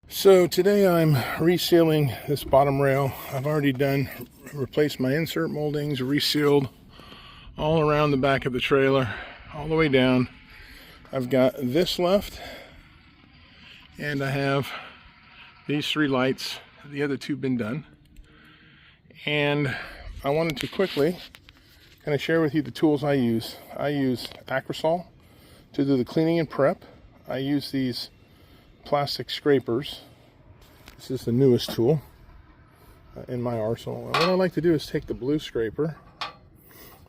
So today I'm resealing this bottom rail. I've already replaced my insert moldings, resealed all around the back of the trailer, all the way down. I've got this left, and I have these 3 lights. The other 2 have been done. And I wanted to quickly kind of share with you the tools I use. I use Acrosol to do the cleaning and prep. I use these plastic scrapers. This is the newest tool in my arsenal. And what I like to do is take the blue scraper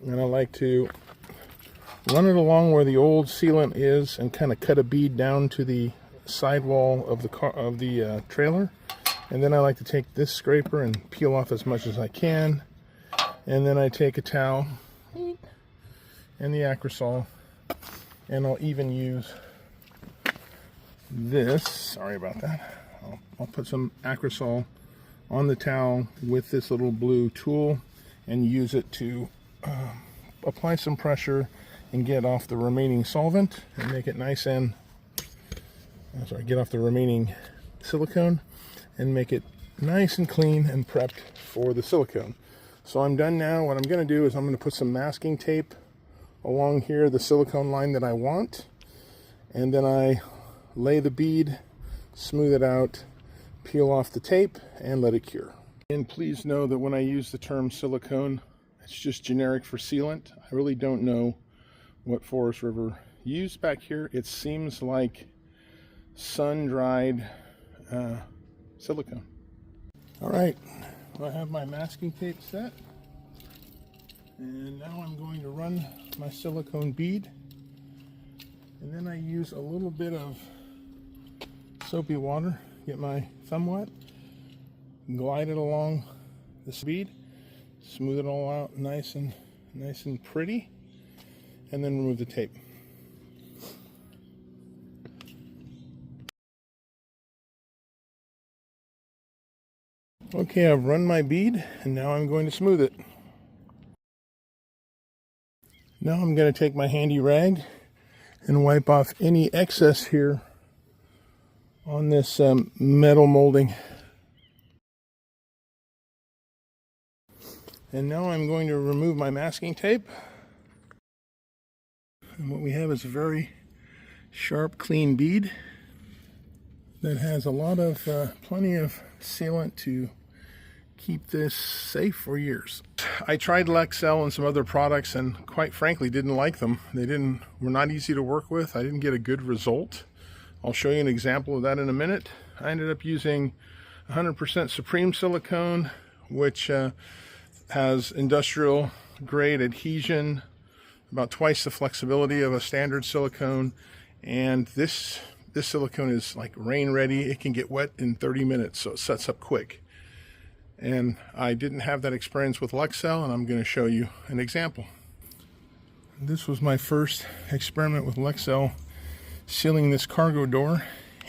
and I like to run it along where the old sealant is and kind of cut a bead down to the sidewall of the trailer. And then I like to take this scraper and peel off as much as I can. And then I take a towel and the Acrosol, and I'll even use this. Sorry about that. I'll put some Acrosol on the towel with this little blue tool and use it to apply some pressure and get off the remaining solvent and make it nice and get off the remaining silicone and make it nice and clean and prepped for the silicone. So I'm done now. What I'm going to do is I'm going to put some masking tape along here, the silicone line that I want, and then I lay the bead, smooth it out, peel off the tape, and let it cure. And please know that when I use the term silicone, it's just generic for sealant. I really don't know what Forest River used back here. It seems like sun-dried silicone. All right, well, I have my masking tape set, and now I'm going to run my silicone bead, and then I use a little bit of soapy water, get my thumb wet, glide it along this bead, smooth it all out nice and pretty, and then remove the tape. Okay, I've run my bead, and now I'm going to smooth it. Now I'm going to take my handy rag and wipe off any excess here on this metal molding. And now I'm going to remove my masking tape. And what we have is a very sharp, clean bead that has a lot of, plenty of sealant to keep this safe for years. I tried Lexel and some other products and quite frankly didn't like them. Were not easy to work with. I didn't get a good result. I'll show you an example of that in a minute. I ended up using 100% Supreme silicone, which has industrial grade adhesion, about twice the flexibility of a standard silicone, and this silicone is like rain ready. It can get wet in 30 minutes, so it sets up quick. And I didn't have that experience with Lexel, and I'm going to show you an example. This was my first experiment with Lexel sealing this cargo door,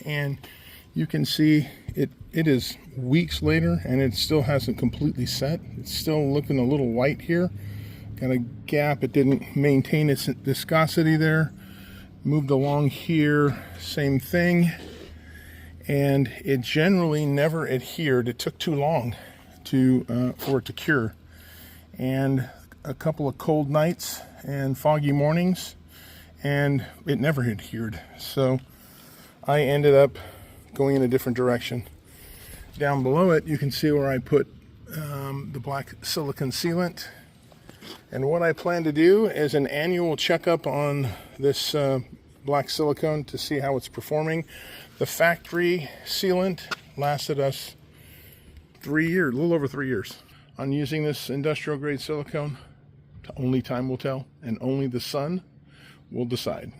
and you can see it is weeks later and it still hasn't completely set. It's still looking a little white here, got a gap. It didn't maintain its viscosity there. Moved along here, same thing, and it generally never adhered. It took too long for it to cure, and a couple of cold nights and foggy mornings, and it never adhered. So I ended up going in a different direction. Down below it, you can see where I put the black silicone sealant. And what I plan to do is an annual checkup on this black silicone to see how it's performing. The factory sealant lasted us 3 years, a little over 3 years. On using this industrial grade silicone, only time will tell, and only the sun will decide.